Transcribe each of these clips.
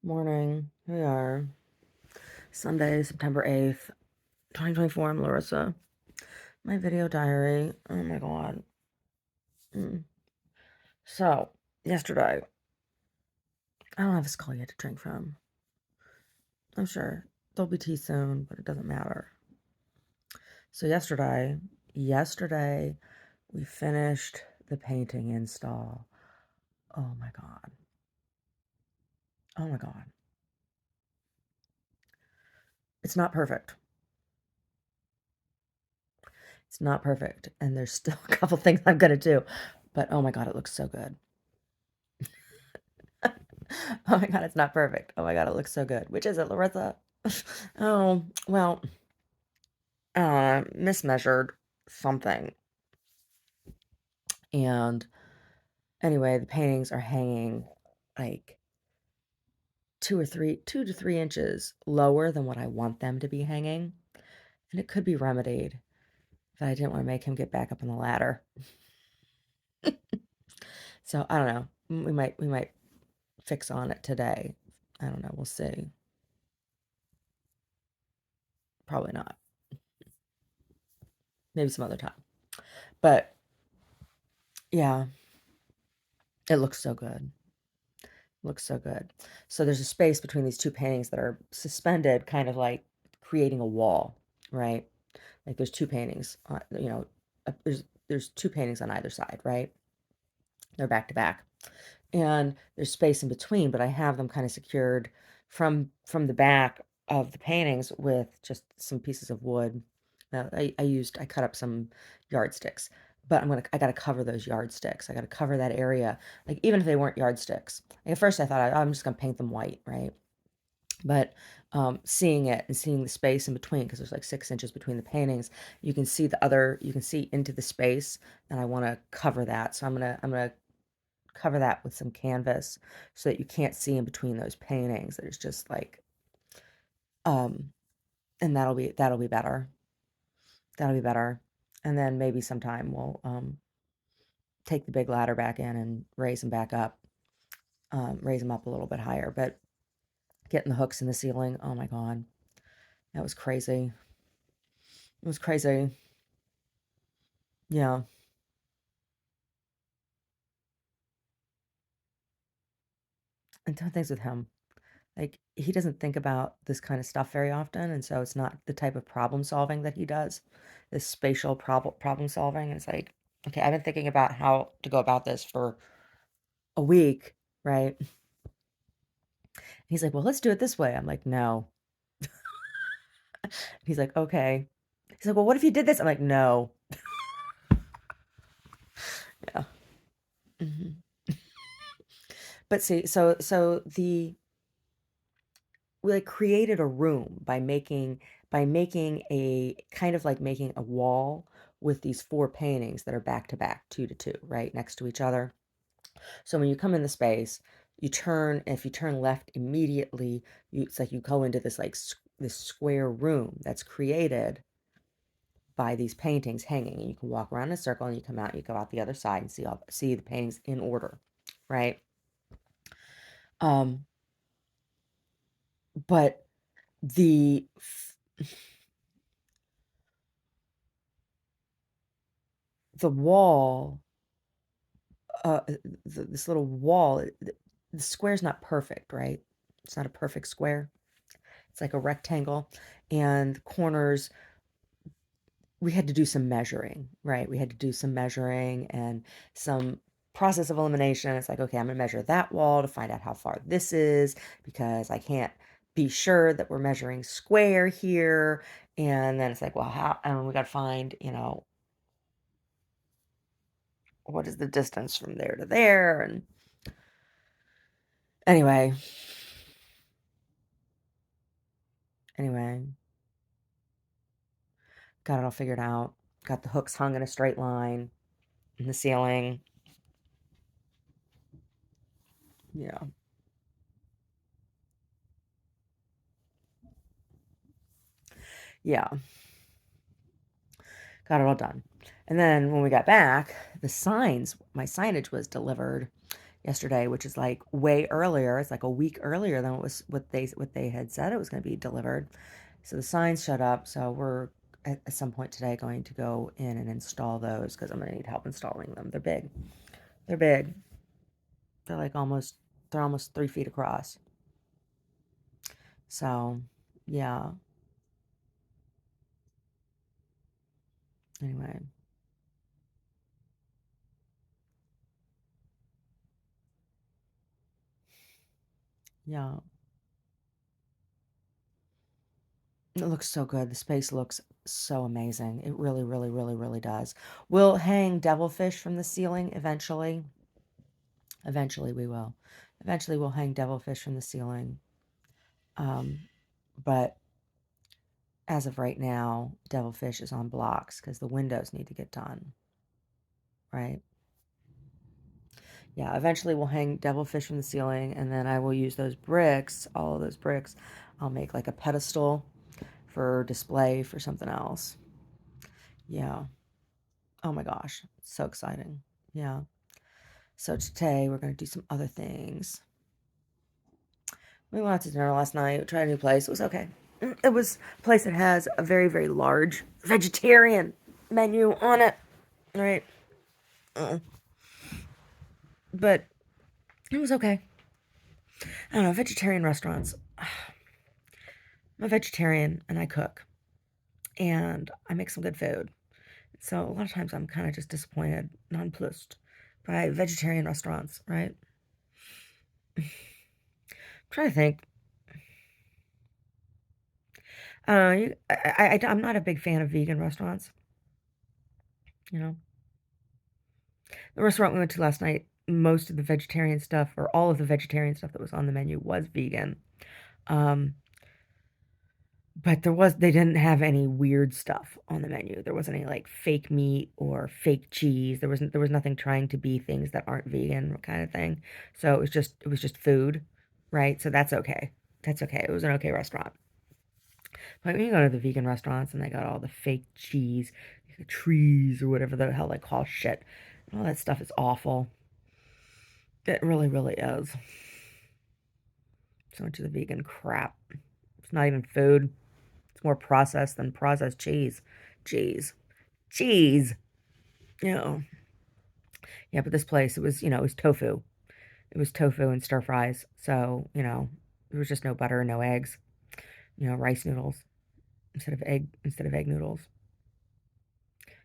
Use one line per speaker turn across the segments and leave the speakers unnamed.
Morning. Here we are. Sunday, September 8th, 2024. I'm Larissa. My video diary. Oh my God. Mm. So, yesterday, I don't have a skull yet to drink from. I'm sure there'll be tea soon, but it doesn't matter. So, yesterday, we finished the painting install. Oh my God. Oh my God. It's not perfect. It's not perfect. And there's still a couple things I'm going to do. But oh my God, it looks so good. Oh my God, it's not perfect. Oh my God, it looks so good. Which is it, Larissa? Oh, well, mismeasured something. And anyway, the paintings are hanging like 2 to 3 inches lower than what I want them to be hanging. And it could be remedied, but I didn't want to make him get back up on the ladder. So I don't know. We might fix on it today. I don't know. We'll see. Probably not. Maybe some other time. But yeah, it looks so good. Looks so good. So there's a space between these two paintings that are suspended, kind of like creating a wall, right? Like there's two paintings, there's two paintings on either side, right? They're back to back, and there's space in between, but I have them kind of secured from the back of the paintings with just some pieces of wood. I cut up some yardsticks, but I got to cover those yardsticks. I got to cover that area, like even if they weren't yardsticks. Like, at first, I thought I'm just gonna paint them white, right? But seeing it and seeing the space in between, because there's like 6 inches between the paintings, you can see into the space, and I want to cover that. So I'm gonna cover that with some canvas so that you can't see in between those paintings. There's just like, um, and that'll be better. That'll be better. And then maybe sometime we'll take the big ladder back in and raise them back up, raise them up a little bit higher. But getting the hooks in the ceiling, oh my God, that was crazy. It was crazy. Yeah. And doing things with him. Like, he doesn't think about this kind of stuff very often, and so it's not the type of problem solving that he does, this spatial problem solving. It's like, okay, I've been thinking about how to go about this for a week, right? He's like, well, let's do it this way. I'm like, no. He's like, okay. He's like, well, what if you did this? I'm like, no. Yeah. hmm But see, so we like created a room by making a kind of like making a wall with these four paintings that are back to back, two to two, right next to each other. So when you come in the space, if you turn left immediately, it's like you go into this like this square room that's created by these paintings hanging, and you can walk around in a circle, and you go out the other side and see the paintings in order, right? Um, but the the wall, this little wall, the square's not perfect, right? It's not a perfect square. It's like a rectangle, and the corners, we had to do some measuring, right? We had to do some measuring and some process of elimination. It's like, okay, I'm gonna measure that wall to find out how far this is, because I can't be sure that we're measuring square here. And then it's like, well, how, and we got to find, what is the distance from there to there? And anyway, anyway, got it all figured out. Got the hooks hung in a straight line in the ceiling. Yeah. Yeah. Got it all done. And then when we got back, my signage was delivered, yesterday, which is like way earlier. It's like a week earlier than what they had said it was going to be delivered. So the signs showed up. So we're at some point today going to go in and install those because I'm going to need help installing them. They're big. They're big. They're like they're almost 3 feet across. So yeah. Anyway, yeah. It looks so good. The space looks so amazing. It really, really, really, really does. We'll hang devilfish from the ceiling eventually. Eventually we will. Eventually we'll hang devilfish from the ceiling. Um, but as of right now, devilfish is on blocks because the windows need to get done. Right? Yeah, eventually we'll hang devilfish from the ceiling, and then I will use those bricks, all of those bricks. I'll make like a pedestal for display for something else. Yeah. Oh my gosh, so exciting. Yeah. So today we're going to do some other things. We went out to dinner last night. We tried a new place. It was okay. It was a place that has a very, very large vegetarian menu on it. Right? But it was okay. I don't know, vegetarian restaurants. I'm a vegetarian and I cook and I make some good food. So a lot of times I'm kind of just disappointed, nonplussed by vegetarian restaurants, right? I'm trying to think. I don't know. I'm not a big fan of vegan restaurants. You know, the restaurant we went to last night, most of the vegetarian stuff, or all of the vegetarian stuff that was on the menu, was vegan. Um, but they didn't have any weird stuff on the menu. There wasn't any like fake meat or fake cheese. There was nothing trying to be things that aren't vegan kind of thing. So it was just food, right? So that's okay. That's okay. It was an okay restaurant. Like when you go to the vegan restaurants and they got all the fake cheese, trees or whatever the hell they call shit, all that stuff is awful. It really, really is. So much of the vegan crap. It's not even food. It's more processed than processed cheese. Cheese. Cheese. You know. Yeah, but this place, it was tofu. It was tofu and stir fries. So, there was just no butter, no eggs. Rice noodles instead of egg noodles.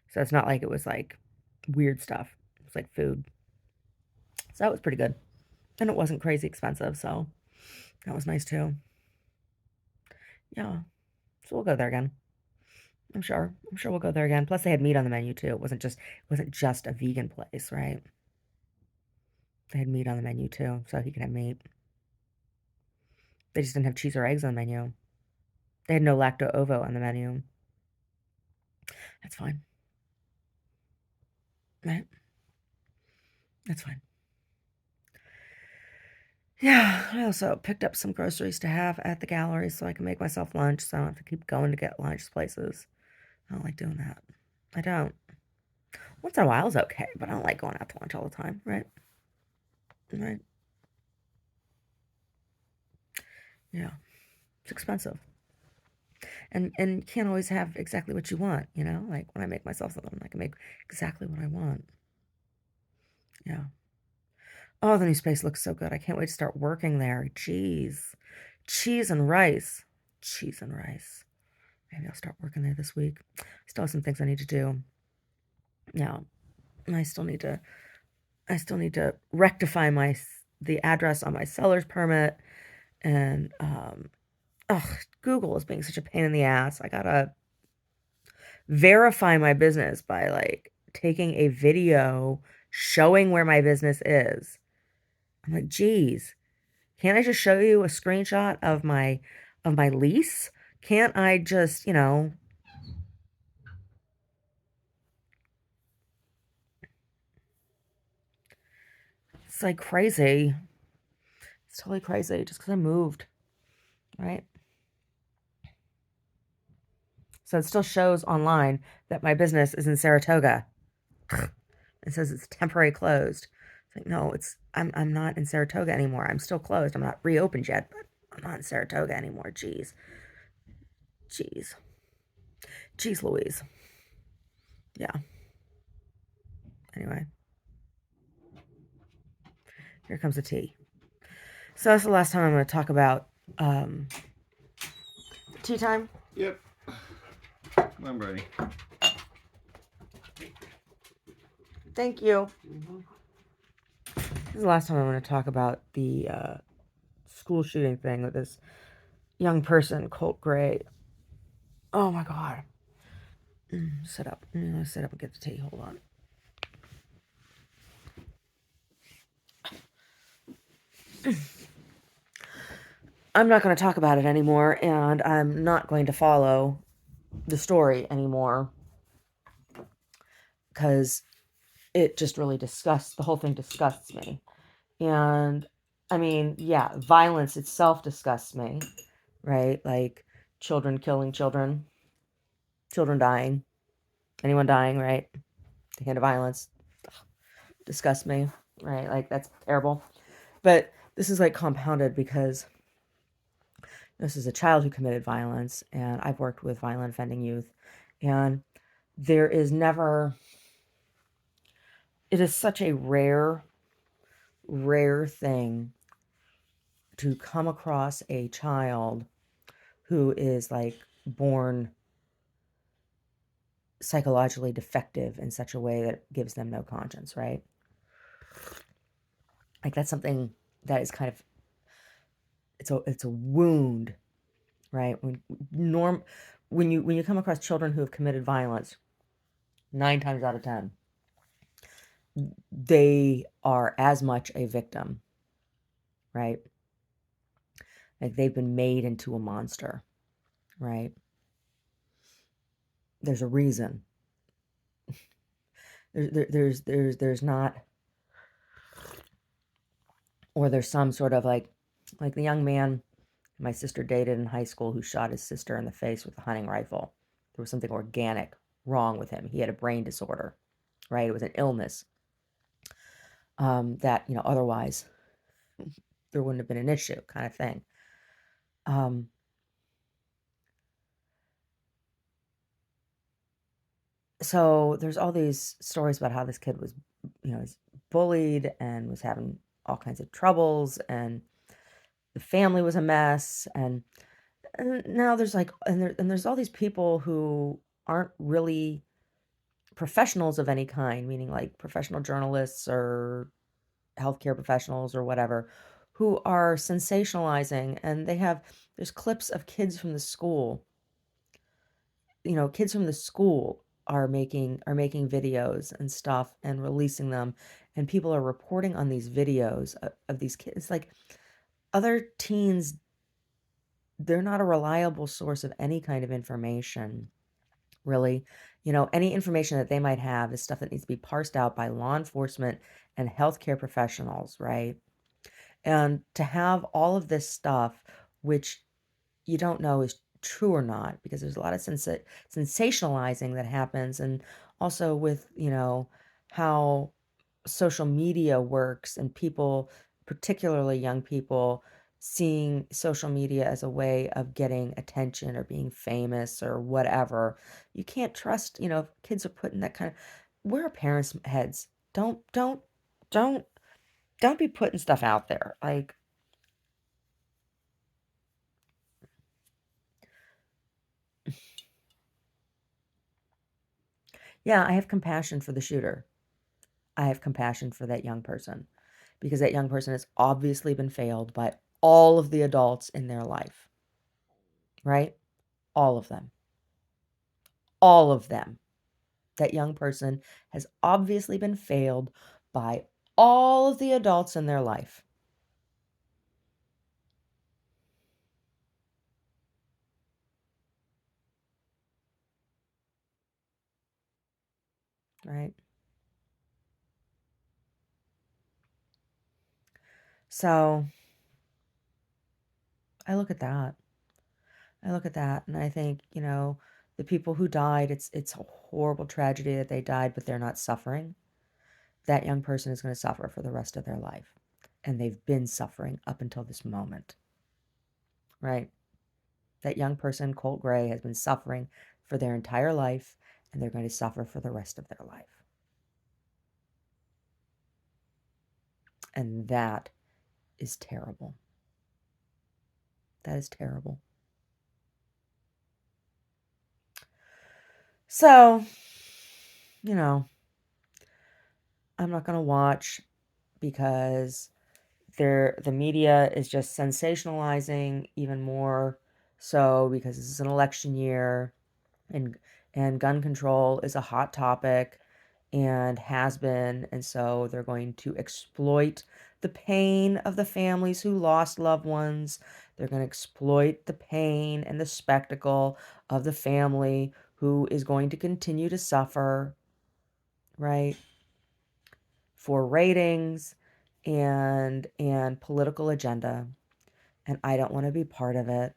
So it's not like it was like weird stuff. It's like food. So that was pretty good. And it wasn't crazy expensive, so that was nice too. Yeah. So we'll go there again. I'm sure. I'm sure we'll go there again. Plus they had meat on the menu too. It wasn't just a vegan place, right? They had meat on the menu too, so he can have meat. They just didn't have cheese or eggs on the menu. They had no lacto ovo on the menu. That's fine. Right? That's fine. Yeah, I also picked up some groceries to have at the gallery so I can make myself lunch so I don't have to keep going to get lunch places. I don't like doing that. I don't. Once in a while is okay, but I don't like going out to lunch all the time, right? Right? Yeah. It's expensive. And you can't always have exactly what you want, you know? Like when I make myself something, I can make exactly what I want. Yeah. Oh, the new space looks so good. I can't wait to start working there. Cheese. Cheese and rice. Cheese and rice. Maybe I'll start working there this week. I still have some things I need to do. Yeah. And I still need to rectify the address on my seller's permit and Google is being such a pain in the ass. I gotta verify my business by like taking a video showing where my business is. I'm like, geez, can't I just show you a screenshot of my lease? Can't I just, it's like crazy. It's totally crazy just because I moved, right? So it still shows online that my business is in Saratoga. It says it's temporary closed. Like, no, I'm not in Saratoga anymore. I'm still closed. I'm not reopened yet, but I'm not in Saratoga anymore. Jeez. Jeez. Jeez Louise. Yeah. Anyway, here comes the tea. So that's the last time I'm going to talk about um, tea time.
Yep. I'm ready.
Thank you. This is the last time I'm going to talk about the school shooting thing with this young person, Colt Gray. Oh my God. Sit up. I'm going to sit up and get the tea. Hold on. I'm not going to talk about it anymore, and I'm not going to follow the story anymore because it just really the whole thing disgusts me. And I mean, yeah, violence itself disgusts me, right? Like children killing children, children dying, anyone dying, right? The hand of violence disgusts me, right? Like that's terrible. But this is like compounded because this is a child who committed violence, and I've worked with violent offending youth, and there is never, it is such a rare, rare thing to come across a child who is like born psychologically defective in such a way that gives them no conscience, right? Like that's something that is kind of, it's a wound, right? When you come across children who have committed violence, 9 times out of 10, they are as much a victim, right? Like they've been made into a monster, right? There's a reason. There's not, or there's some sort of like the young man my sister dated in high school who shot his sister in the face with a hunting rifle. There was something organic wrong with him. He had a brain disorder, right? It was an illness that, otherwise there wouldn't have been an issue, kind of thing. Um, so there's all these stories about how this kid was, was bullied and was having all kinds of troubles, and the family was a mess, and now there's like, and there's all these people who aren't really professionals of any kind, meaning like professional journalists or healthcare professionals or whatever, who are sensationalizing, and there's clips of kids from the school. Kids from the school are making videos and stuff and releasing them, and people are reporting on these videos of these kids. Like other teens, they're not a reliable source of any kind of information, really. Any information that they might have is stuff that needs to be parsed out by law enforcement and healthcare professionals, right? And to have all of this stuff, which you don't know is true or not, because there's a lot of sensationalizing that happens, and also with, how social media works and people, particularly young people, seeing social media as a way of getting attention or being famous or whatever. You can't trust, if kids are putting that kind of, where are parents' heads? Don't don't be putting stuff out there. Like, yeah, I have compassion for the shooter. I have compassion for that young person because that young person has obviously been failed by all of the adults in their life, right? All of them. All of them. That young person has obviously been failed by all of the adults in their life, right? So I look at that. I look at that and I think, the people who died, it's a horrible tragedy that they died, but they're not suffering. that young person is going to suffer for the rest of their life. And they've been suffering up until this moment, right? That young person, Colt Gray, has been suffering for their entire life, and they're going to suffer for the rest of their life. And that is terrible. That is terrible. So, you know, I'm not going to watch because the media is just sensationalizing even more so because this is an election year and gun control is a hot topic and has been, and so they're going to exploit the pain of the families who lost loved ones. They're going to exploit the pain and the spectacle of the family who is going to continue to suffer, right? For ratings and political agenda, and I don't want to be part of it.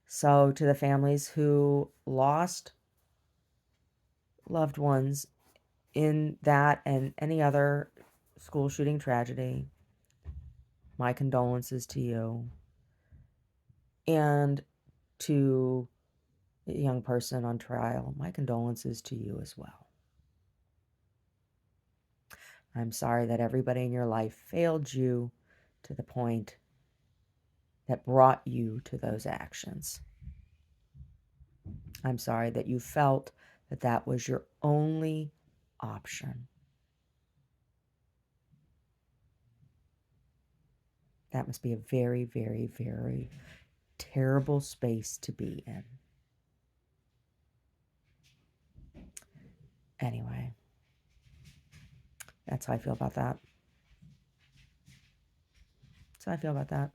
So to the families who lost loved ones in that and any other school shooting tragedy, my condolences to you. And to the young person on trial, my condolences to you as well. I'm sorry that everybody in your life failed you to the point that brought you to those actions. I'm sorry that you felt that that was your only option. That must be a very, very, very terrible space to be in. Anyway, that's how I feel about that. That's how I feel about that.